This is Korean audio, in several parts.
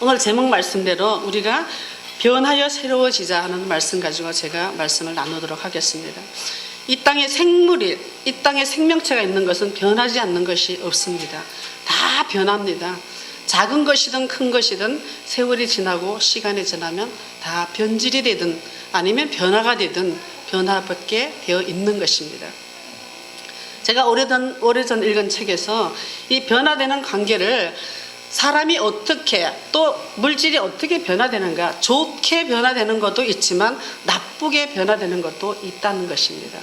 오늘 제목 말씀대로 우리가 변하여 새로워지자 하는 말씀 가지고 제가 말씀을 나누도록 하겠습니다. 이 땅에 생물이, 이 땅에 생명체가 있는 것은 변하지 않는 것이 없습니다. 다 변합니다. 작은 것이든 큰 것이든 세월이 지나고 시간이 지나면 다 변질이 되든 아니면 변화가 되든 변화받게 되어 있는 것입니다. 제가 오래전 읽은 책에서 이 변화되는 관계를 사람이 어떻게 또 물질이 어떻게 변화되는가, 좋게 변화되는 것도 있지만 나쁘게 변화되는 것도 있다는 것입니다.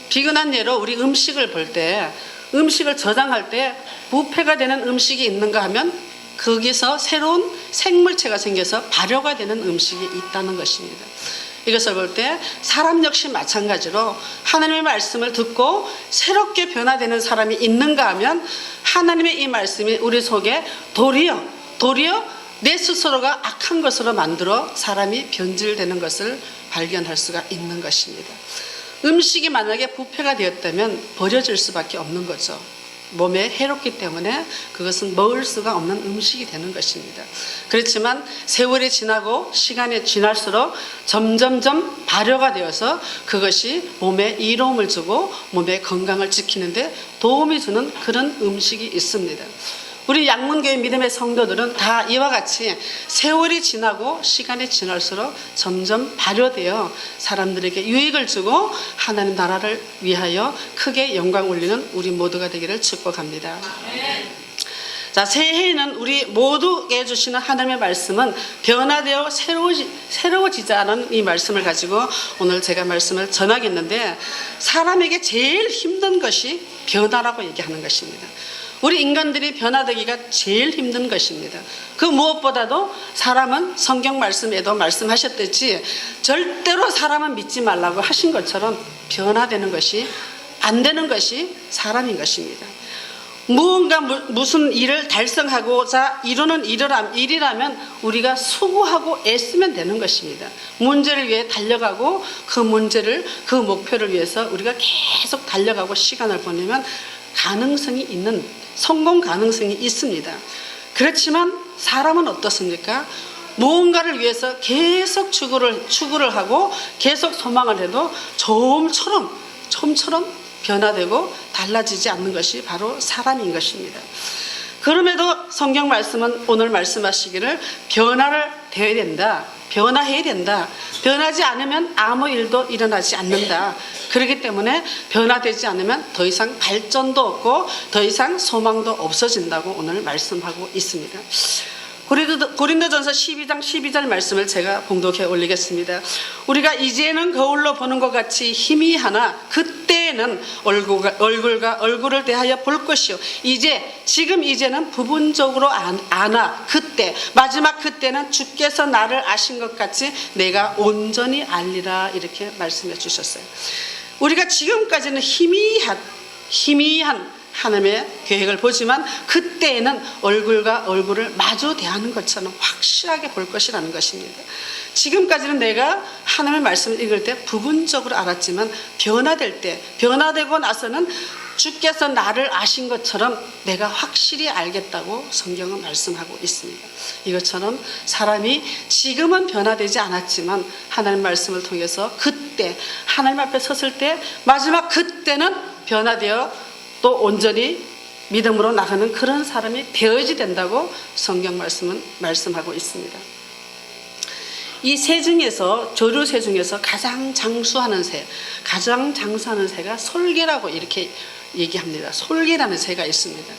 비근한 예로 우리 음식을 볼 때, 음식을 저장할 때 부패가 되는 음식이 있는가 하면 거기서 새로운 생물체가 생겨서 발효가 되는 음식이 있다는 것입니다. 이것을 볼 때 사람 역시 마찬가지로 하나님의 말씀을 듣고 새롭게 변화되는 사람이 있는가 하면 하나님의 이 말씀이 우리 속에 도리어 내 스스로가 악한 것으로 만들어 사람이 변질되는 것을 발견할 수가 있는 것입니다. 음식이 만약에 부패가 되었다면 버려질 수밖에 없는 거죠. 몸에 해롭기 때문에 그것은 먹을 수가 없는 음식이 되는 것입니다. 그렇지만 세월이 지나고 시간이 지날수록 점점점 발효가 되어서 그것이 몸에 이로움을 주고 몸의 건강을 지키는데 도움이 주는 그런 음식이 있습니다. 우리 양문교회 믿음의 성도들은 다 이와 같이 세월이 지나고 시간이 지날수록 점점 발효되어 사람들에게 유익을 주고 하나님 나라를 위하여 크게 영광 올리는 우리 모두가 되기를 축복합니다. 자, 새해에는 우리 모두에게 주시는 하나님의 말씀은 변화되어 새로워지자는 이 말씀을 가지고 오늘 제가 말씀을 전하겠는데, 사람에게 제일 힘든 것이 변화라고 얘기하는 것입니다. 우리 인간들이 변화되기가 제일 힘든 것입니다. 그 무엇보다도 사람은 성경 말씀에도 말씀하셨듯이 절대로 사람은 믿지 말라고 하신 것처럼 변화되는 것이 안 되는 것이 사람인 것입니다. 무언가 무슨 일을 달성하고자 이루는 일이라면 우리가 수고하고 애쓰면 되는 것입니다. 문제를 위해 달려가고 그 목표를 위해서 우리가 계속 달려가고 시간을 보내면 가능성이 있는, 성공 가능성이 있습니다. 그렇지만 사람은 어떻습니까? 무언가를 위해서 계속 추구를 하고 계속 소망을 해도 좀처럼 변화되고 달라지지 않는 것이 바로 사람인 것입니다. 그럼에도 성경 말씀은 오늘 말씀하시기를 변화해야 된다. 변하지 않으면 아무 일도 일어나지 않는다. 그렇기 때문에 변화되지 않으면 더 이상 발전도 없고 더 이상 소망도 없어진다고 오늘 말씀하고 있습니다. 고린도전서 12장 12절 말씀을 제가 봉독해 올리겠습니다. 우리가 이제는 거울로 보는 것 같이 희미하나 그때에는 얼굴과 얼굴을 대하여 볼 것이요, 이제는 부분적으로 아나 그때, 마지막 그때는 주께서 나를 아신 것 같이 내가 온전히 알리라, 이렇게 말씀해 주셨어요. 우리가 지금까지는 희미한 하나님의 계획을 보지만 그때에는 얼굴과 얼굴을 마주 대하는 것처럼 확실하게 볼 것이라는 것입니다. 지금까지는 내가 하나님의 말씀을 읽을 때 부분적으로 알았지만 변화되고 나서는 주께서 나를 아신 것처럼 내가 확실히 알겠다고 성경은 말씀하고 있습니다. 이것처럼 사람이 지금은 변화되지 않았지만 하나님 말씀을 통해서 그때 하나님 앞에 섰을 때 마지막 그때는 변화되어 또 온전히 믿음으로 나가는 그런 사람이 되어야지 된다고 성경 말씀은 말씀하고 있습니다. 이 새 중에서, 조류새 중에서 가장 장수하는 새가 솔개라고 이렇게 얘기합니다. 솔개라는 새가 있습니다.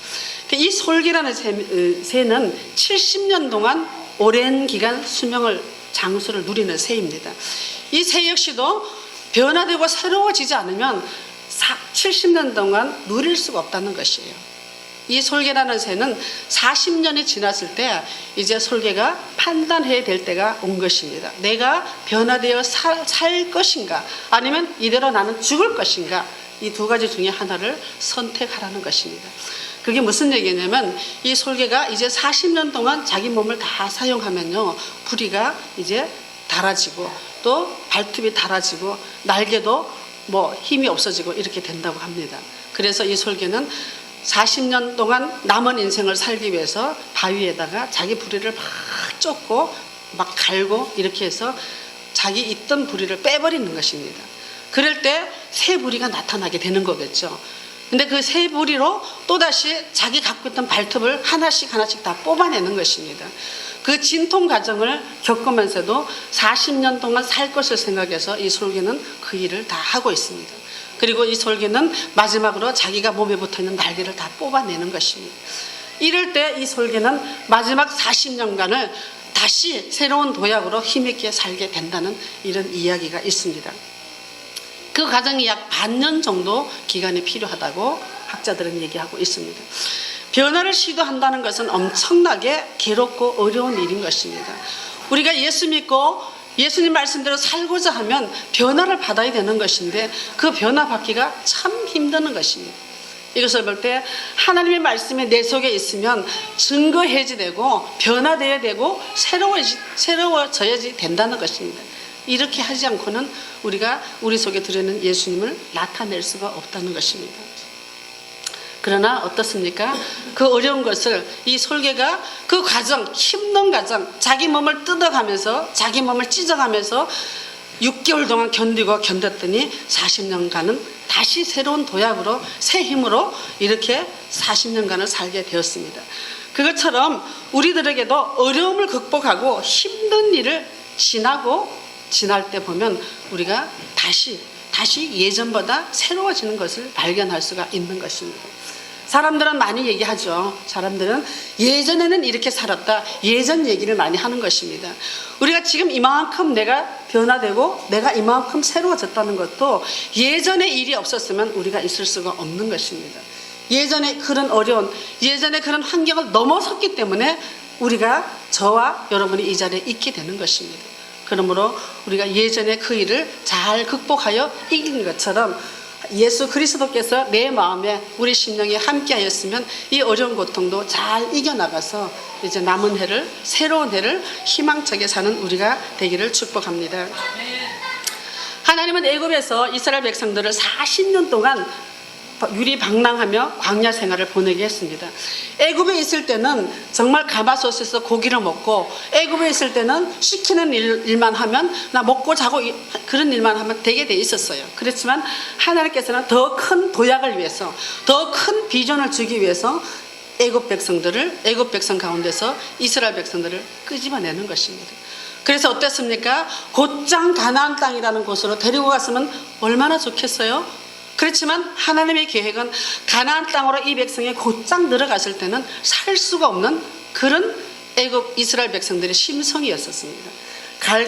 이 솔개라는 새는 70년 동안 오랜 기간 장수를 누리는 새입니다. 이 새 역시도 변화되고 새로워지지 않으면 70년 동안 누릴 수가 없다는 것이에요. 이 솔개라는 새는 40년이 지났을 때 이제 솔개가 판단해야 될 때가 온 것입니다. 내가 변화되어 살 것인가, 아니면 이대로 나는 죽을 것인가, 이 두 가지 중에 하나를 선택하라는 것입니다. 그게 무슨 얘기냐면 이 솔개가 이제 40년 동안 자기 몸을 다 사용하면요, 부리가 이제 닳아지고 또 발톱이 닳아지고 날개도 힘이 없어지고 이렇게 된다고 합니다. 그래서 이 솔개는 40년 동안 남은 인생을 살기 위해서 바위에다가 자기 부리를 막 쫓고 막 갈고 이렇게 해서 자기 있던 부리를 빼버리는 것입니다. 그럴 때 새 부리가 나타나게 되는 거겠죠. 근데 그 새 부리로 또다시 자기 갖고 있던 발톱을 하나씩 다 뽑아내는 것입니다. 그 진통 과정을 겪으면서도 40년 동안 살 것을 생각해서 이 솔개는 그 일을 다 하고 있습니다. 그리고 이 솔개는 마지막으로 자기가 몸에 붙어있는 날개를 다 뽑아내는 것입니다. 이럴 때 이 솔개는 마지막 40년간을 다시 새로운 도약으로 힘있게 살게 된다는 이런 이야기가 있습니다. 그 과정이 약 반년 정도 기간이 필요하다고 학자들은 얘기하고 있습니다. 변화를 시도한다는 것은 엄청나게 괴롭고 어려운 일인 것입니다. 우리가 예수 믿고 예수님 말씀대로 살고자 하면 변화를 받아야 되는 것인데 그 변화 받기가 참 힘드는 것입니다. 이것을 볼 때 하나님의 말씀이 내 속에 있으면 증거해지되고 변화되어야 되고 새로워져야 된다는 것입니다. 이렇게 하지 않고는 우리가 우리 속에 들어있는 예수님을 나타낼 수가 없다는 것입니다. 그러나 어떻습니까? 그 어려운 것을 이 솔개가 그 과정, 힘든 과정, 자기 몸을 뜯어가면서 자기 몸을 찢어가면서 6개월 동안 견뎠더니 40년간은 다시 새로운 도약으로 새 힘으로 이렇게 40년간을 살게 되었습니다. 그것처럼 우리들에게도 어려움을 극복하고 힘든 일을 지날 때 보면 우리가 다시 예전보다 새로워지는 것을 발견할 수가 있는 것입니다. 사람들은 많이 얘기하죠. 사람들은 예전에는 이렇게 살았다. 예전 얘기를 많이 하는 것입니다. 우리가 지금 이만큼 내가 변화되고 내가 이만큼 새로워졌다는 것도 예전에 일이 없었으면 우리가 있을 수가 없는 것입니다. 예전에 그런 어려운, 예전에 그런 환경을 넘어섰기 때문에 우리가 저와 여러분이 이 자리에 있게 되는 것입니다. 그러므로 우리가 예전에 그 일을 잘 극복하여 이긴 것처럼 예수 그리스도께서 내 마음에 우리 심령에 함께 하였으면 이 어려운 고통도 잘 이겨나가서 이제 남은 해를 새로운 해를 희망차게 사는 우리가 되기를 축복합니다. 하나님은 애굽에서 이스라엘 백성들을 40년 동안 유리방랑하며 광야 생활을 보내게 했습니다. 애굽에 있을 때는 정말 가마솥에서 고기를 먹고 애굽에 있을 때는 시키는 일만 하면 나 먹고 자고 그런 일만 하면 되게 돼 있었어요. 그렇지만 하나님께서는 더 큰 도약을 위해서 더 큰 비전을 주기 위해서 애굽 백성 가운데서 이스라엘 백성들을 끄집어내는 것입니다. 그래서 어땠습니까? 곧장 가나안 땅이라는 곳으로 데리고 갔으면 얼마나 좋겠어요? 그렇지만 하나님의 계획은 가나안 땅으로 이 백성이 곧장 들어갔을 때는 살 수가 없는 그런 애굽 이스라엘 백성들의 심성이었었습니다.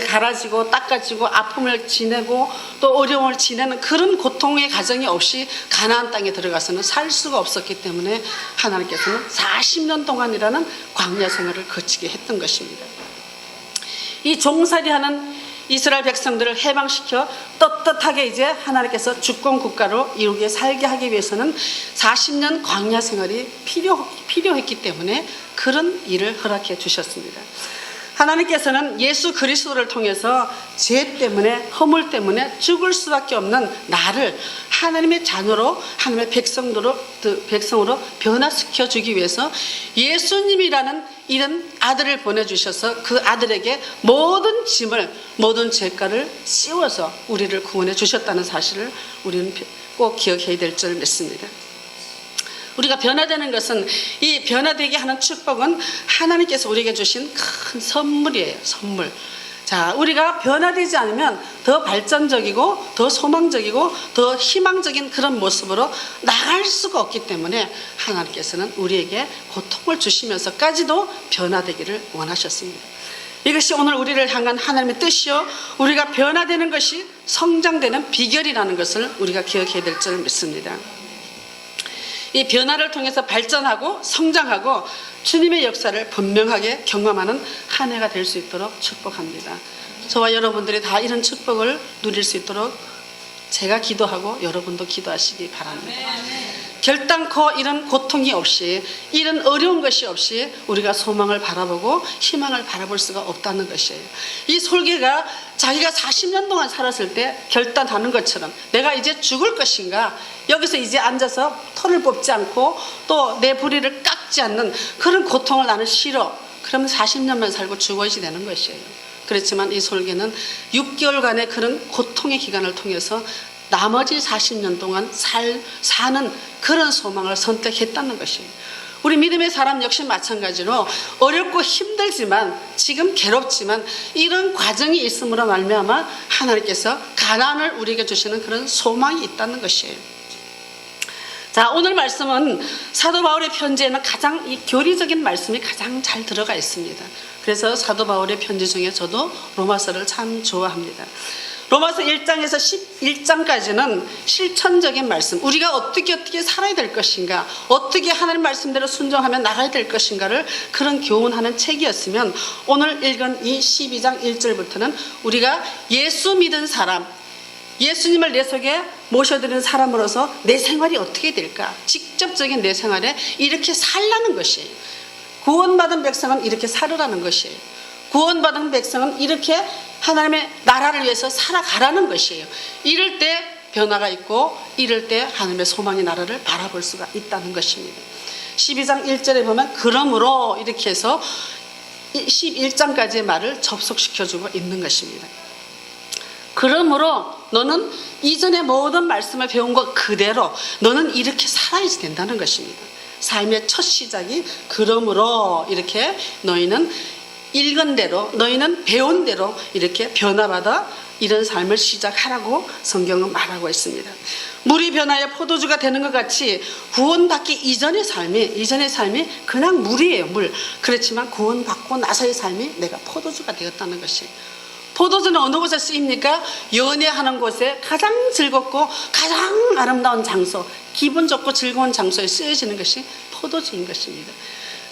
갈아지고 닦아지고 아픔을 지내고 또 어려움을 지내는 그런 고통의 가정이 없이 가나안 땅에 들어가서는 살 수가 없었기 때문에 하나님께서는 40년 동안이라는 광야 생활을 거치게 했던 것입니다. 이 종살이하는 이스라엘 백성들을 해방시켜 떳떳하게 이제 하나님께서 주권 국가로 이루게 살게 하기 위해서는 40년 광야 생활이 필요했기 때문에 그런 일을 허락해 주셨습니다. 하나님께서는 예수 그리스도를 통해서 죄 때문에 허물 때문에 죽을 수밖에 없는 나를 하나님의 자녀로 하나님의 백성으로 변화시켜 주기 위해서 예수님이라는 이런 아들을 보내주셔서 그 아들에게 모든 짐을 모든 죄가를 씌워서 우리를 구원해 주셨다는 사실을 우리는 꼭 기억해야 될 줄 믿습니다. 우리가 변화되는 것은 이 변화되게 하는 축복은 하나님께서 우리에게 주신 큰 선물이에요. 선물. 자, 우리가 변화되지 않으면 더 발전적이고 더 소망적이고 더 희망적인 그런 모습으로 나갈 수가 없기 때문에 하나님께서는 우리에게 고통을 주시면서까지도 변화되기를 원하셨습니다. 이것이 오늘 우리를 향한 하나님의 뜻이요, 우리가 변화되는 것이 성장되는 비결이라는 것을 우리가 기억해야 될 줄 믿습니다. 이 변화를 통해서 발전하고 성장하고 주님의 역사를 분명하게 경험하는 한 해가 될 수 있도록 축복합니다. 저와 여러분들이 다 이런 축복을 누릴 수 있도록 제가 기도하고 여러분도 기도하시기 바랍니다. 결단코 이런 고통이 없이 이런 어려운 것이 없이 우리가 소망을 바라보고 희망을 바라볼 수가 없다는 것이에요. 이 솔개가 자기가 40년 동안 살았을 때 결단하는 것처럼 내가 이제 죽을 것인가, 여기서 이제 앉아서 털을 뽑지 않고 또 내 부리를 깎지 않는 그런 고통을 나는 싫어. 그러면 40년만 살고 죽어야 되는 것이에요. 그렇지만 이 솔개는 6개월간의 그런 고통의 기간을 통해서 나머지 40년 동안 사는 그런 소망을 선택했다는 것이에요. 우리 믿음의 사람 역시 마찬가지로 어렵고 힘들지만 지금 괴롭지만 이런 과정이 있음으로 말미암아 하나님께서 가난을 우리에게 주시는 그런 소망이 있다는 것이에요. 자, 오늘 말씀은 사도 바울의 편지에는 가장 이 교리적인 말씀이 가장 잘 들어가 있습니다. 그래서 사도 바울의 편지 중에 저도 로마서를 참 좋아합니다. 로마서 1장에서 11장까지는 실천적인 말씀, 우리가 어떻게 살아야 될 것인가, 어떻게 하나님 말씀대로 순종하며 나가야 될 것인가를 그런 교훈하는 책이었으면, 오늘 읽은 이 12장 1절부터는 우리가 예수 믿은 사람, 예수님을 내 속에 모셔드리는 사람으로서 내 생활이 어떻게 될까, 직접적인 내 생활에 이렇게 살라는 것이에요. 구원받은 백성은 이렇게 살으라는 것이에요. 구원받은 백성은 이렇게 하나님의 나라를 위해서 살아가라는 것이에요. 이럴 때 변화가 있고 이럴 때 하나님의 소망의 나라를 바라볼 수가 있다는 것입니다. 12장 1절에 보면 그러므로 이렇게 해서 11장까지의 말을 접속시켜주고 있는 것입니다. 그러므로 너는 이전에 모든 말씀을 배운 것 그대로 너는 이렇게 살아야지 된다는 것입니다. 삶의 첫 시작이 그러므로 이렇게 너희는 읽은 대로, 너희는 배운 대로 이렇게 변화받아 이런 삶을 시작하라고 성경은 말하고 있습니다. 물이 변하여 포도주가 되는 것 같이 구원받기 이전의 삶이 그냥 물이에요, 물. 그렇지만 구원받고 나서의 삶이 내가 포도주가 되었다는 것이에요. 포도주는 어느 곳에 쓰입니까? 연애하는 곳에 가장 즐겁고 가장 아름다운 장소, 기분 좋고 즐거운 장소에 쓰여지는 것이 포도주인 것입니다.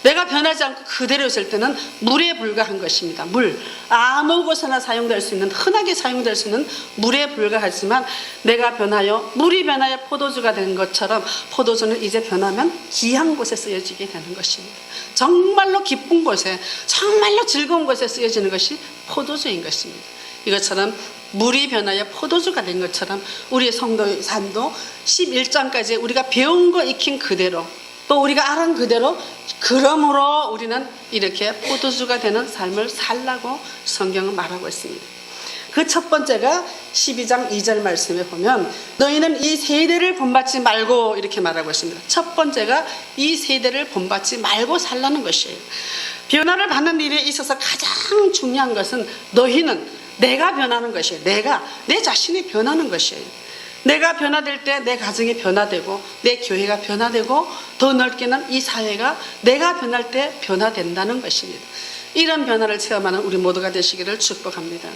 내가 변하지 않고 그대로 있을 때는 물에 불과한 것입니다. 물, 아무 곳에나 사용될 수 있는, 흔하게 사용될 수 있는 물에 불과하지만 내가 변하여, 물이 변하여 포도주가 된 것처럼 포도주는 이제 변하면 귀한 곳에 쓰여지게 되는 것입니다. 정말로 기쁜 곳에, 정말로 즐거운 곳에 쓰여지는 것이 포도주인 것입니다. 이것처럼 물이 변하여 포도주가 된 것처럼 우리의 성도의 삶도 11장까지 우리가 배운 거 익힌 그대로, 또 우리가 알은 그대로, 그러므로 우리는 이렇게 포도주가 되는 삶을 살라고 성경은 말하고 있습니다. 그 첫 번째가 12장 2절 말씀에 보면 너희는 이 세대를 본받지 말고 이렇게 말하고 있습니다. 첫 번째가 이 세대를 본받지 말고 살라는 것이에요. 변화를 받는 일에 있어서 가장 중요한 것은 너희는, 내가 변하는 것이에요. 내 자신이 변하는 것이에요. 내가 변화될 때 내 가정이 변화되고 내 교회가 변화되고 더 넓게는 이 사회가 내가 변할 때 변화된다는 것입니다. 이런 변화를 체험하는 우리 모두가 되시기를 축복합니다.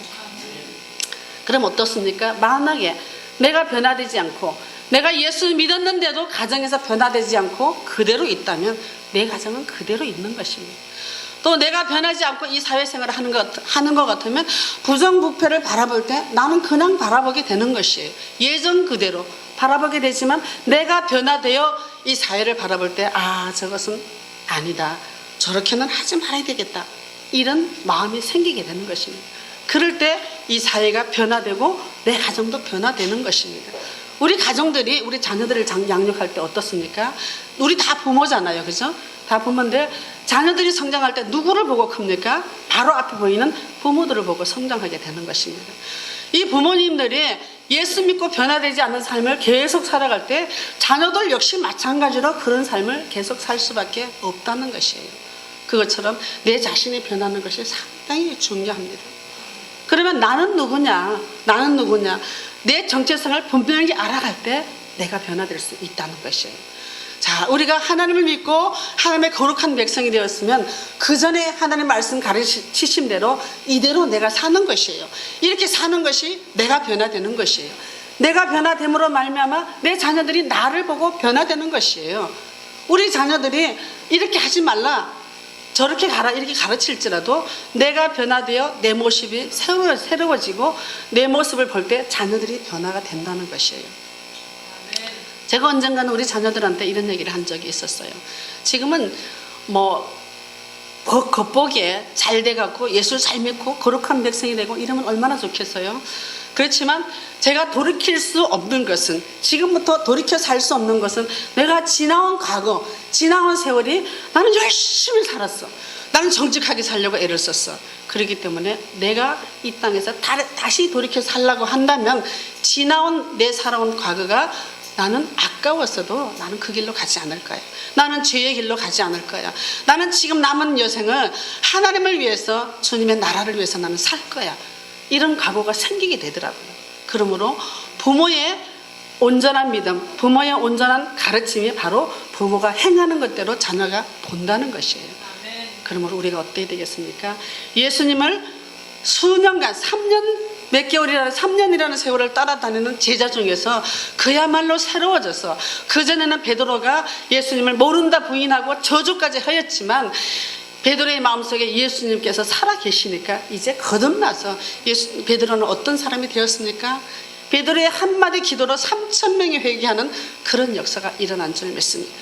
그럼 어떻습니까? 만약에 내가 변화되지 않고 내가 예수 믿었는데도 가정에서 변화되지 않고 그대로 있다면 내 가정은 그대로 있는 것입니다. 또 내가 변하지 않고 이 사회생활을 하는 것 같으면 부정부패를 바라볼 때 나는 그냥 바라보게 되는 것이에요. 예전 그대로 바라보게 되지만 내가 변화되어 이 사회를 바라볼 때 저것은 아니다, 저렇게는 하지 말아야 되겠다, 이런 마음이 생기게 되는 것입니다. 그럴 때 이 사회가 변화되고 내 가정도 변화되는 것입니다. 우리 가정들이 우리 자녀들을 양육할 때 어떻습니까? 우리 다 부모잖아요, 그죠? 다 부모인데 자녀들이 성장할 때 누구를 보고 큽니까? 바로 앞에 보이는 부모들을 보고 성장하게 되는 것입니다. 이 부모님들이 예수 믿고 변화되지 않는 삶을 계속 살아갈 때 자녀들 역시 마찬가지로 그런 삶을 계속 살 수밖에 없다는 것이에요. 그것처럼 내 자신이 변하는 것이 상당히 중요합니다. 그러면 나는 누구냐? 내 정체성을 분명히 알아갈 때 내가 변화될 수 있다는 것이에요. 자, 우리가 하나님을 믿고 하나님의 거룩한 백성이 되었으면 그 전에 하나님 말씀 가르치신 대로 이대로 내가 사는 것이에요. 이렇게 사는 것이 내가 변화되는 것이에요. 내가 변화됨으로 말미암아 내 자녀들이 나를 보고 변화되는 것이에요. 우리 자녀들이 이렇게 하지 말라, 저렇게 가라, 이렇게 가르칠지라도 내가 변화되어 내 모습이 새로워지고 내 모습을 볼 때 자녀들이 변화가 된다는 것이에요. 제가 언젠가는 우리 자녀들한테 이런 얘기를 한 적이 있었어요. 지금은 겉보기에 잘 돼갖고 예수 잘 믿고 거룩한 백성이 되고 이러면 얼마나 좋겠어요. 그렇지만 제가 돌이킬 수 없는 것은, 지금부터 돌이켜 살 수 없는 것은, 내가 지나온 과거, 지나온 세월이 나는 열심히 살았어. 나는 정직하게 살려고 애를 썼어. 그렇기 때문에 내가 이 땅에서 다시 돌이켜 살려고 한다면 지나온 내 살아온 과거가 나는 아까웠어도 나는 그 길로 가지 않을 거야. 나는 죄의 길로 가지 않을 거야. 나는 지금 남은 여생을 하나님을 위해서, 주님의 나라를 위해서 나는 살 거야. 이런 각오가 생기게 되더라고요. 그러므로 부모의 온전한 믿음, 부모의 온전한 가르침이 바로 부모가 행하는 것대로 자녀가 본다는 것이에요. 그러므로 우리가 어떻게 되겠습니까? 예수님을 수년간, 3년 몇 개월이라는 3년이라는 세월을 따라다니는 제자 중에서 그야말로 새로워져서, 그전에는 베드로가 예수님을 모른다 부인하고 저주까지 하였지만 베드로의 마음속에 예수님께서 살아계시니까 이제 거듭나서 베드로는 어떤 사람이 되었습니까? 베드로의 한마디 기도로 3,000명이 회개하는 그런 역사가 일어난 줄 믿습니다.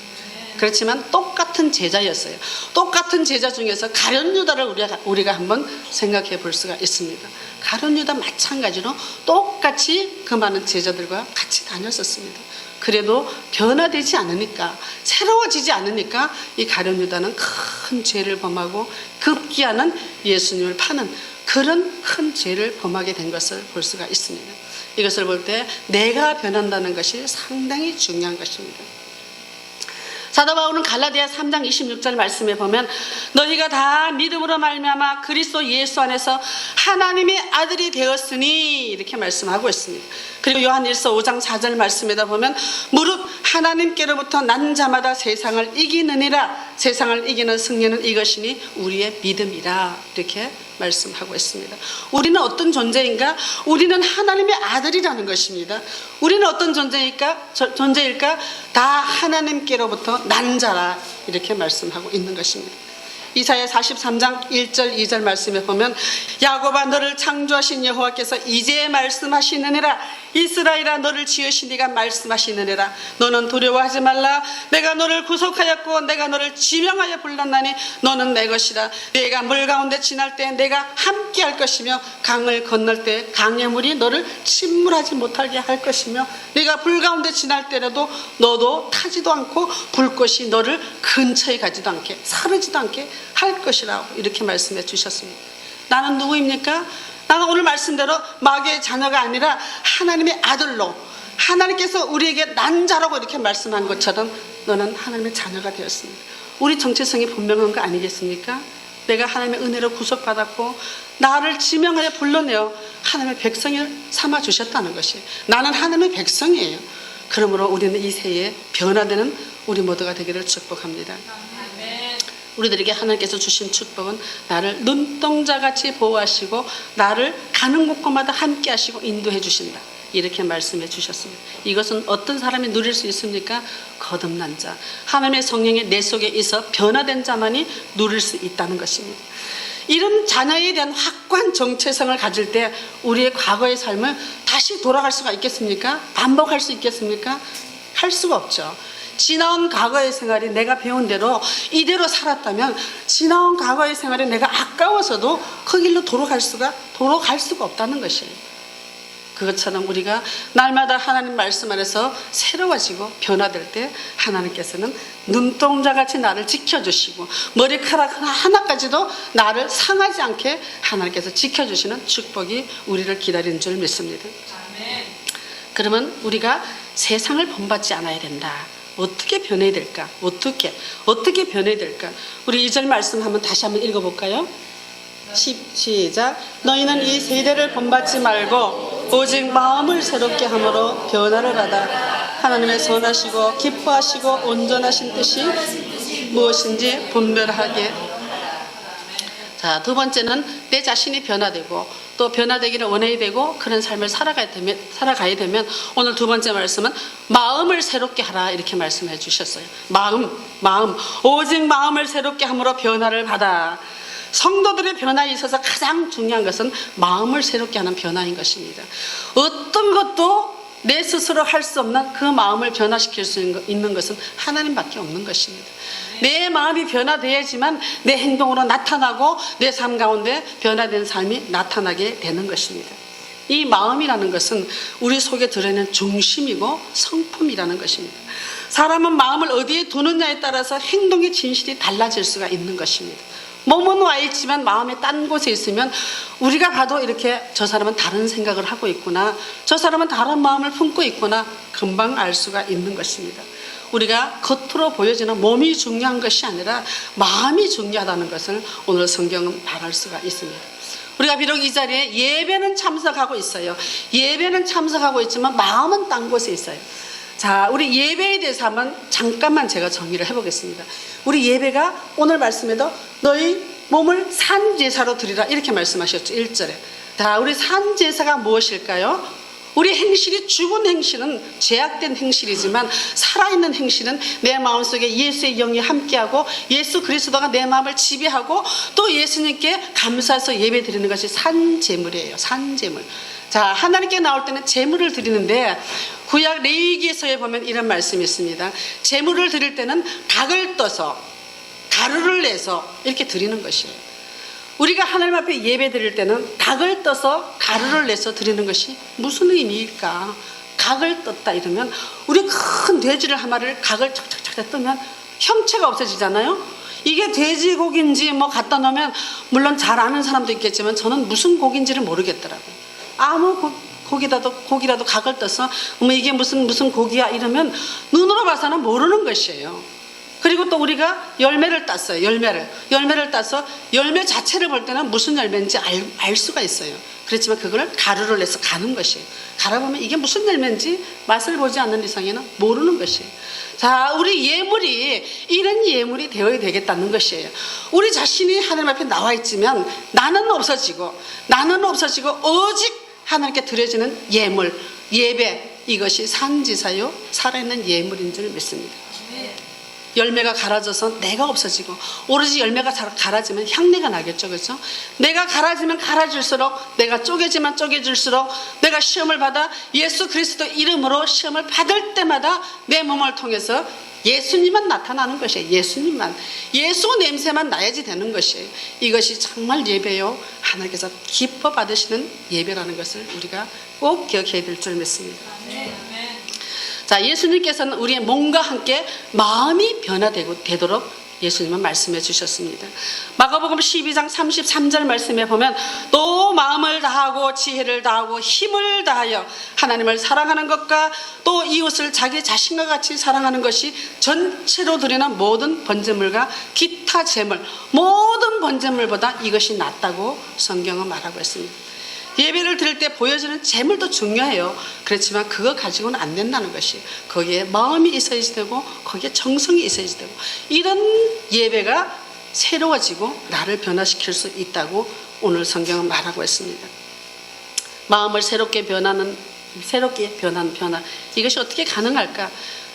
그렇지만 똑같은 제자였어요. 똑같은 제자 중에서 가룟 유다를 우리가 한번 생각해 볼 수가 있습니다. 가룟 유다 마찬가지로 똑같이 그 많은 제자들과 같이 다녔었습니다. 그래도 변화되지 않으니까, 새로워지지 않으니까 이 가룟 유다는 큰 죄를 범하고 급기야는 예수님을 파는 그런 큰 죄를 범하게 된 것을 볼 수가 있습니다. 이것을 볼 때 내가 변한다는 것이 상당히 중요한 것입니다. 사도 바울은 갈라디아 3장 26절 말씀에 보면 너희가 다 믿음으로 말미암아 그리스도 예수 안에서 하나님의 아들이 되었으니 이렇게 말씀하고 있습니다. 그리고 요한일서 5장 4절 말씀에다 보면 무릇 하나님께로부터 난 자마다 세상을 이기느니라, 세상을 이기는 승리는 이것이니 우리의 믿음이라 이렇게 말씀하고 있습니다. 우리는 어떤 존재인가? 우리는 하나님의 아들이라는 것입니다. 우리는 어떤 존재일까? 다 하나님께로부터 난 자라 이렇게 말씀하고 있는 것입니다. 이사야 43장 1절 2절 말씀에 보면 야곱아 너를 창조하신 여호와께서 이제 말씀하시느니라, 이스라엘아 너를 지으신 이가 말씀하시느니라. 너는 두려워하지 말라. 내가 너를 구속하였고 내가 너를 지명하여 불렀나니 너는 내 것이라. 내가 물 가운데 지날 때 내가 함께 할 것이며 강을 건널 때 강의 물이 너를 침몰하지 못하게 할 것이며 내가 불 가운데 지날 때라도 너도 타지도 않고 불꽃이 너를 근처에 가지도 않게 사르지도 않게 할 것이라고 이렇게 말씀해 주셨습니다. 나는 누구입니까? 나는 오늘 말씀대로 마귀의 자녀가 아니라 하나님의 아들로, 하나님께서 우리에게 난 자라고 이렇게 말씀한 것처럼 너는 하나님의 자녀가 되었습니다. 우리 정체성이 분명한 거 아니겠습니까? 내가 하나님의 은혜로 구속받았고 나를 지명하여 불러내어 하나님의 백성을 삼아주셨다는 것이, 나는 하나님의 백성이에요. 그러므로 우리는 이 새해 변화되는 우리 모두가 되기를 축복합니다. 우리들에게 하나님께서 주신 축복은 나를 눈동자같이 보호하시고 나를 가는 곳곳마다 함께 하시고 인도해 주신다, 이렇게 말씀해 주셨습니다. 이것은 어떤 사람이 누릴 수 있습니까? 거듭난 자, 하나님의 성령이 내 속에 있어 변화된 자만이 누릴 수 있다는 것입니다. 이런 자녀에 대한 확고한 정체성을 가질 때 우리의 과거의 삶을 다시 돌아갈 수가 있겠습니까? 반복할 수 있겠습니까? 할 수가 없죠. 지나온 과거의 생활이 내가 배운 대로 이대로 살았다면 지나온 과거의 생활이 내가 아까워서도 그 길로 돌아갈 수가 없다는 것이에요. 그것처럼 우리가 날마다 하나님 말씀 안에서 새로워지고 변화될 때 하나님께서는 눈동자같이 나를 지켜주시고 머리카락 하나까지도 나를 상하지 않게 하나님께서 지켜주시는 축복이 우리를 기다리는 줄 믿습니다. 그러면 우리가 세상을 본받지 않아야 된다. 어떻게 변해야 될까? 어떻게 변해야 될까? 우리 2절 말씀 한번 다시 한번 읽어볼까요? 시작. 너희는 이 세대를 본받지 말고 오직 마음을 새롭게 함으로 변화를 받아 하나님의 선하시고 기뻐하시고 온전하신 뜻이 무엇인지 분별하게. 자, 두 번째는 내 자신이 변화되고 또 변화되기를 원해야 되고 그런 삶을 살아가야 되면 오늘 두 번째 말씀은 마음을 새롭게 하라 이렇게 말씀해 주셨어요. 마음 오직 마음을 새롭게 함으로 변화를 받아. 성도들의 변화에 있어서 가장 중요한 것은 마음을 새롭게 하는 변화인 것입니다. 어떤 것도 내 스스로 할 수 없는 그 마음을 변화시킬 수 있는 것은 하나님밖에 없는 것입니다. 내 마음이 변화돼야지만 내 행동으로 나타나고 내 삶 가운데 변화된 삶이 나타나게 되는 것입니다. 이 마음이라는 것은 우리 속에 들어있는 중심이고 성품이라는 것입니다. 사람은 마음을 어디에 두느냐에 따라서 행동의 진실이 달라질 수가 있는 것입니다. 몸은 와 있지만 마음이 딴 곳에 있으면 우리가 봐도 이렇게 저 사람은 다른 생각을 하고 있구나, 저 사람은 다른 마음을 품고 있구나 금방 알 수가 있는 것입니다. 우리가 겉으로 보여지는 몸이 중요한 것이 아니라 마음이 중요하다는 것을 오늘 성경은 말할 수가 있습니다. 우리가 비록 이 자리에 예배는 참석하고 있어요. 예배는 참석하고 있지만 마음은 딴 곳에 있어요. 자, 우리 예배에 대해서 한번 잠깐만 제가 정리를 해보겠습니다. 우리 예배가 오늘 말씀에도 너희 몸을 산제사로 드리라 이렇게 말씀하셨죠. 1절에. 자, 우리 산제사가 무엇일까요? 우리 행실이, 죽은 행실은 제약된 행실이지만 살아있는 행실은 내 마음속에 예수의 영이 함께하고 예수 그리스도가 내 마음을 지배하고 또 예수님께 감사해서 예배 드리는 것이 산제물이에요. 산제물. 자, 하나님께 나올 때는 제물을 드리는데 구약 레위기에서에 보면 이런 말씀이 있습니다. 제물을 드릴 때는 닭을 떠서 가루를 내서 이렇게 드리는 것이에요. 우리가 하나님 앞에 예배 드릴 때는 닭을 떠서 가루를 내서 드리는 것이 무슨 의미일까? 각을 떴다 이러면 우리 큰 돼지를 한 마리를 각을 착착착 뜨면 형체가 없어지잖아요. 이게 돼지고기인지 뭐 갖다 놓으면 물론 잘 아는 사람도 있겠지만 저는 무슨 고기인지를 모르겠더라고요. 아무 고기라도 각을 떠서 뭐 이게 무슨 고기야 이러면 눈으로 봐서는 모르는 것이에요. 그리고 또 우리가 열매를 땄어요. 열매를 따서 열매 자체를 볼 때는 무슨 열매인지 알 수가 있어요. 그렇지만 그걸 가루를 내서 가는 것이에요. 갈아보면 이게 무슨 열매인지 맛을 보지 않는 이상에는 모르는 것이에요. 자, 우리 예물이 이런 예물이 되어야 되겠다는 것이에요. 우리 자신이 하나님 앞에 나와 있지만 나는 없어지고 오직 하나님께 드려지는 예물, 예배, 이것이 산지사요 살아있는 예물인 줄 믿습니다. 열매가 갈아져서 내가 없어지고 오로지 열매가 갈아지면 향내가 나겠죠. 그렇죠? 내가 갈아지면 갈아질수록, 내가 쪼개지면 쪼개질수록, 내가 시험을 받아 예수 그리스도 이름으로 시험을 받을 때마다 내 몸을 통해서 예수님만 나타나는 것이에요. 예수님만, 예수 냄새만 나야지 되는 것이에요. 이것이 정말 예배요, 하나님께서 기뻐 받으시는 예배라는 것을 우리가 꼭 기억해야 될 줄 믿습니다. 자, 예수님께서는 우리의 몸과 함께 마음이 변화되도록 예수님은 말씀해 주셨습니다. 마가복음 12장 33절 말씀에 보면 또 마음을 다하고 지혜를 다하고 힘을 다하여 하나님을 사랑하는 것과 또 이웃을 자기 자신과 같이 사랑하는 것이 전체로 드리는 모든 번제물과 기타 제물, 모든 번제물보다 이것이 낫다고 성경은 말하고 있습니다. 예배를 드릴 때 보여지는 제물도 중요해요. 그렇지만 그거 가지고는 안 된다는 것이, 거기에 마음이 있어야지 되고 거기에 정성이 있어야지 되고, 이런 예배가 새로워지고 나를 변화시킬 수 있다고 오늘 성경은 말하고 있습니다. 마음을 새롭게 변하는 변화, 이것이 어떻게 가능할까?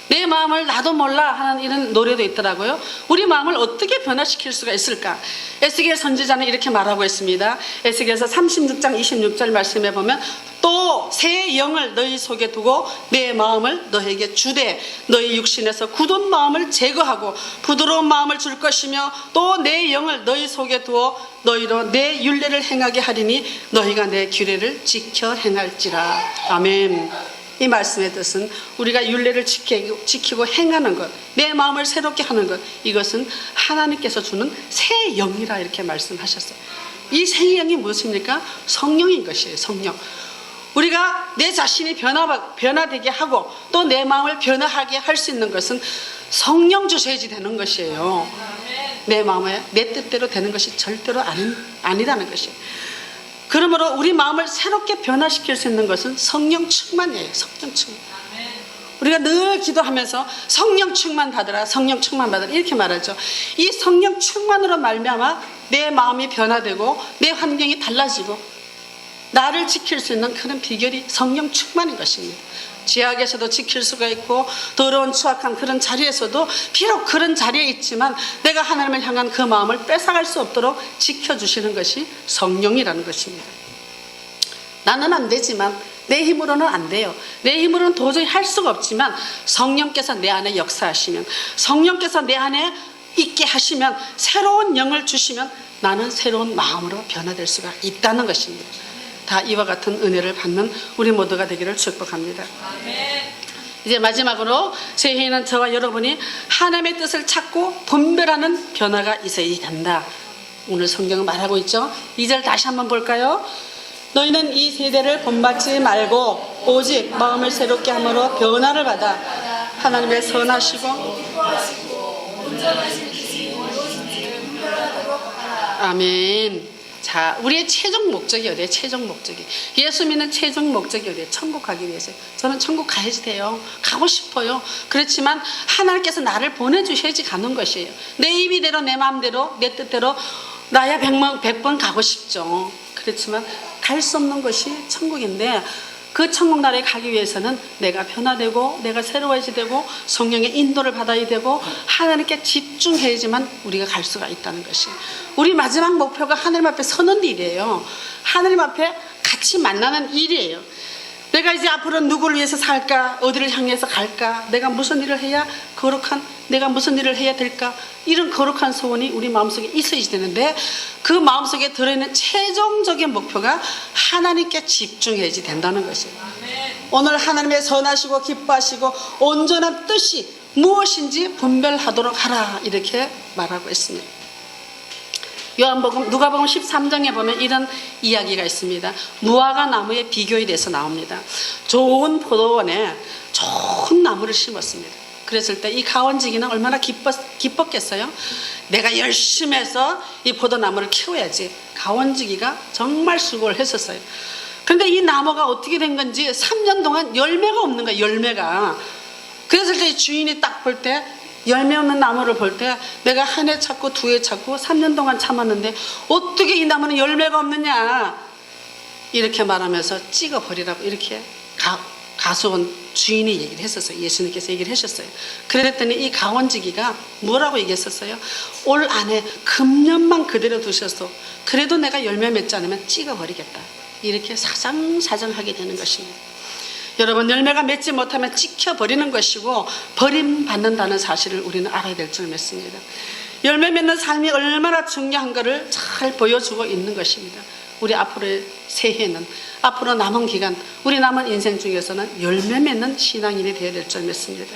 내 마음을 나도 몰라 하는 이런 노래도 있더라고요. 우리 마음을 어떻게 변화시킬 수가 있을까? 에스겔 선지자는 이렇게 말하고 있습니다. 에스겔서 36장 26절 말씀에 보면 또 새 영을 너희 속에 두고 내 마음을 너에게 주되 너희 육신에서 굳은 마음을 제거하고 부드러운 마음을 줄 것이며 또 내 영을 너희 속에 두어 너희로 내 율례를 행하게 하리니 너희가 내 규례를 지켜 행할지라. 아멘. 이 말씀의 뜻은 우리가 율례를 지키고 행하는 것, 내 마음을 새롭게 하는 것, 이것은 하나님께서 주는 새 영이라 이렇게 말씀하셨어요. 이 새 영이 무엇입니까? 성령인 것이에요. 성령. 우리가 내 자신이 변화되게 하고 또 내 마음을 변화하게 할 수 있는 것은 성령 주셔야지 되는 것이에요. 내 마음에 내 뜻대로 되는 것이 절대로 아니라는 것이에요. 그러므로 우리 마음을 새롭게 변화시킬 수 있는 것은 성령 충만이에요. 성령 충만. 우리가 늘 기도하면서 성령 충만 받으라, 성령 충만 받으라 이렇게 말하죠. 이 성령 충만으로 말미암아 내 마음이 변화되고 내 환경이 달라지고 나를 지킬 수 있는 그런 비결이 성령 충만인 것입니다. 죄악에서도 지킬 수가 있고 더러운 추악한 그런 자리에서도 비록 그런 자리에 있지만 내가 하나님을 향한 그 마음을 뺏어갈 수 없도록 지켜주시는 것이 성령이라는 것입니다. 나는 안 되지만 내 힘으로는 안 돼요. 내 힘으로는 도저히 할 수가 없지만 성령께서 내 안에 역사하시면, 성령께서 내 안에 있게 하시면, 새로운 영을 주시면 나는 새로운 마음으로 변화될 수가 있다는 것입니다. 다 이와 같은 은혜를 받는 우리 모두가 되기를 축복합니다. 이제 마지막으로 새해에는 저와 여러분이 하나님의 뜻을 찾고 분별하는 변화가 있어야 된다. 오늘 성경은 말하고 있죠. 2절 다시 한번 볼까요? 너희는 이 세대를 본받지 말고 오직 마음을 새롭게 함으로 변화를 받아 하나님의 선하시고 아멘. 자, 우리의 최종 목적이 어디예요? 최종 목적이. 예수 믿는 최종 목적이 어디예요? 천국 가기 위해서요. 저는 천국 가야지 돼요. 가고 싶어요. 그렇지만 하나님께서 나를 보내주셔야지 가는 것이에요. 내 입이대로, 내 마음대로, 내 뜻대로 나야 100번 가고 싶죠. 그렇지만 갈 수 없는 것이 천국인데, 그 천국 나라에 가기 위해서는 내가 변화되고 내가 새로워야지 되고 성령의 인도를 받아야 되고 하나님께 집중해야지만 우리가 갈 수가 있다는 것이에요. 우리 마지막 목표가 하나님 앞에 서는 일이에요. 하나님 앞에 같이 만나는 일이에요. 내가 이제 앞으로 누구를 위해서 살까? 어디를 향해서 갈까? 내가 무슨 일을 해야 내가 무슨 일을 해야 될까? 이런 거룩한 소원이 우리 마음속에 있어야지 되는데, 그 마음속에 들어있는 최종적인 목표가 하나님께 집중해야지 된다는 것이에요. 오늘 하나님의 선하시고 기뻐하시고 온전한 뜻이 무엇인지 분별하도록 하라, 이렇게 말하고 있습니다. 요한복음 누가복음 13장에 보면 이런 이야기가 있습니다. 무화과 나무의 비교에 대해서 나옵니다. 좋은 포도원에 좋은 나무를 심었습니다. 그랬을 때 이 가원지기는 얼마나 기뻤겠어요? 내가 열심히 해서 이 포도나무를 키워야지. 가원지기가 정말 수고를 했었어요. 그런데 이 나무가 어떻게 된 건지 3년 동안 열매가 없는 거예요. 열매가. 그랬을 때 주인이 딱 볼 때, 열매 없는 나무를 볼 때, 내가 한 해 찾고 두 해 찾고 3년 동안 참았는데 어떻게 이 나무는 열매가 없느냐, 이렇게 말하면서 찍어버리라고 이렇게 가수원 주인이 얘기를 했었어요. 예수님께서 얘기를 하셨어요. 그랬더니 이 가원지기가 뭐라고 얘기했었어요? 올 안에 금년만 그대로 두셔서 그래도 내가 열매 맺지 않으면 찍어버리겠다, 이렇게 사정하게 되는 것입니다. 여러분, 열매가 맺지 못하면 찍혀버리는 것이고 버림받는다는 사실을 우리는 알아야 될 줄 믿습니다. 열매 맺는 삶이 얼마나 중요한 것을 잘 보여주고 있는 것입니다. 우리 앞으로의 새해는, 앞으로 남은 기간, 우리 남은 인생 중에서는 열매 맺는 신앙인이 되어야 될 줄 믿습니다.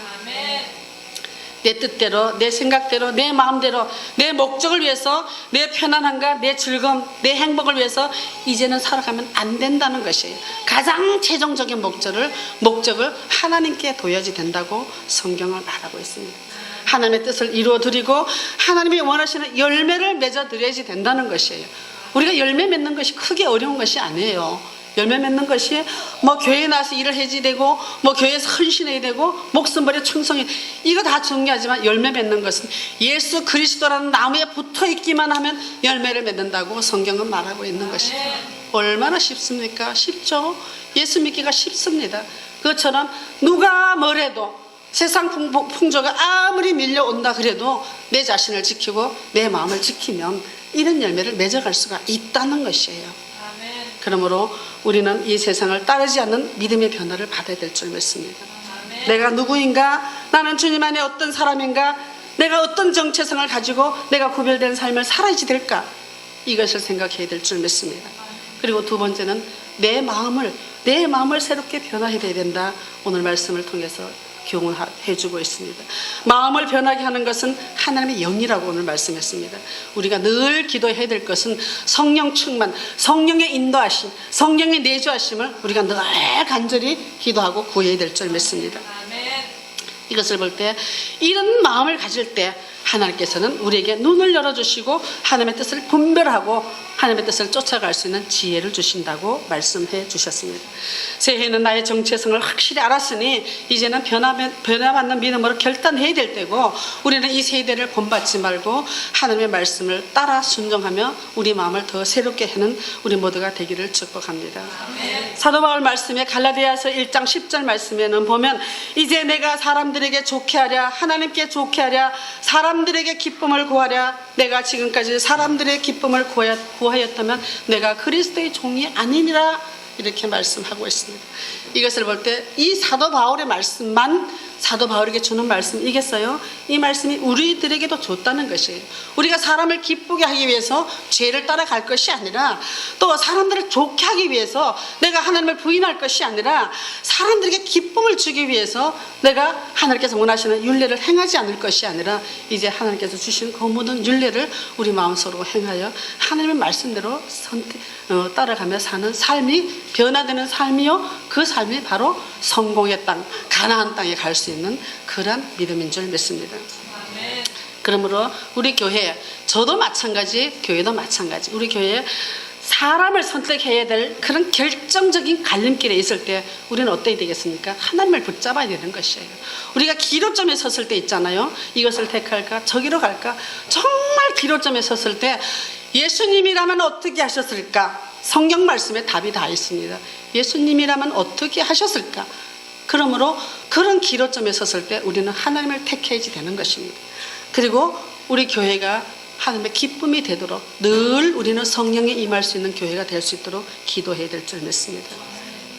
내 뜻대로, 내 생각대로, 내 마음대로, 내 목적을 위해서, 내 편안함과 내 즐거움, 내 행복을 위해서 이제는 살아가면 안 된다는 것이에요. 가장 최종적인 목적을 하나님께 둬야지 된다고 성경을 말하고 있습니다. 하나님의 뜻을 이루어드리고 하나님이 원하시는 열매를 맺어드려야지 된다는 것이에요. 우리가 열매 맺는 것이 크게 어려운 것이 아니에요. 열매 맺는 것이 뭐 교회에 나와서 일을 해야 되고 뭐 교회에서 헌신해야 되고 목숨 버려 충성해, 이거 다 중요하지만 열매 맺는 것은 예수 그리스도라는 나무에 붙어있기만 하면 열매를 맺는다고 성경은 말하고 있는 것이에요. 얼마나 쉽습니까? 쉽죠. 예수 믿기가 쉽습니다. 그것처럼 누가 뭐래도, 세상 풍조가 아무리 밀려온다 그래도 내 자신을 지키고 내 마음을 지키면 이런 열매를 맺어갈 수가 있다는 것이에요. 그러므로 우리는 이 세상을 따르지 않는 믿음의 변화를 받아야 될 줄 믿습니다. 내가 누구인가? 나는 주님 안에 어떤 사람인가? 내가 어떤 정체성을 가지고 내가 구별된 삶을 살아야지 될까? 이것을 생각해야 될 줄 믿습니다. 그리고 두 번째는 내 마음을 새롭게 변화해야 된다. 오늘 말씀을 통해서 교훈해주고 있습니다. 마음을 변하게 하는 것은 하나님의 영이라고 오늘 말씀했습니다. 우리가 늘 기도해야 될 것은 성령 충만, 성령의 인도하심, 성령의 내주하심을 우리가 늘 간절히 기도하고 구해야 될 줄 믿습니다. 이것을 볼 때, 이런 마음을 가질 때 하나님께서는 우리에게 눈을 열어주시고 하나님의 뜻을 분별하고 하나님의 뜻을 쫓아갈 수 있는 지혜를 주신다고 말씀해 주셨습니다. 새해는 나의 정체성을 확실히 알았으니 이제는 변화받는 믿음으로 결단해야 될 때고, 우리는 이 세대를 본받지 말고 하나님의 말씀을 따라 순종하며 우리 마음을 더 새롭게 하는 우리 모두가 되기를 축복합니다. 사도 바울 말씀에 갈라디아서 1장 10절 말씀에는 보면, 이제 내가 사람들에게 좋게 하랴, 하나님께 좋게 하랴, 사람들에게 기쁨을 구하랴. 내가 지금까지 사람들의 기쁨을 구하였다면 내가 그리스도의 종이 아니니라, 이렇게 말씀하고 있습니다. 이것을 볼 때 이 사도 바울의 말씀만 사도 바울에게 주는 말씀이겠어요? 이 말씀이 우리들에게도 줬다는 것이에요. 우리가 사람을 기쁘게 하기 위해서 죄를 따라갈 것이 아니라, 또 사람들을 좋게 하기 위해서 내가 하나님을 부인할 것이 아니라, 사람들에게 기쁨을 주기 위해서 내가 하나님께서 원하시는 율례를 행하지 않을 것이 아니라, 이제 하나님께서 주신 그 모든 율례를 우리 마음속으로 행하여 하나님의 말씀대로 따라가며 사는 삶이 변화되는 삶이요, 그 삶이 바로 성공의 땅, 가나안 땅에 갈 수 있는 그런 믿음인 줄 믿습니다. 그러므로 우리 교회, 저도 마찬가지, 교회도 마찬가지, 우리 교회에 사람을 선택해야 될 그런 결정적인 갈림길에 있을 때 우리는 어떻게 되겠습니까? 하나님을 붙잡아야 되는 것이에요. 우리가 기로점에 섰을 때 있잖아요. 이것을 택할까? 저기로 갈까? 정말 기로점에 섰을 때 예수님이라면 어떻게 하셨을까? 성경 말씀에 답이 다 있습니다. 예수님이라면 어떻게 하셨을까? 그러므로 그런 기로점에 섰을 때 우리는 하나님을 택해야지 되는 것입니다. 그리고 우리 교회가 하나님의 기쁨이 되도록 늘 우리는 성령에 임할 수 있는 교회가 될 수 있도록 기도해야 될 줄 믿습니다.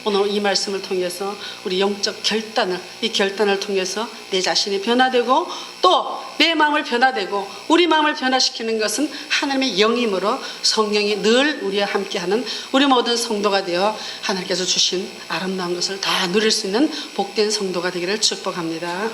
오늘 이 말씀을 통해서 우리 영적 결단을, 이 결단을 통해서 내 자신이 변화되고 또 내 마음을 변화되고 우리 마음을 변화시키는 것은 하나님의 영이므로 성령이 늘 우리와 함께하는 우리 모든 성도가 되어 하나님께서 주신 아름다운 것을 다 누릴 수 있는 복된 성도가 되기를 축복합니다.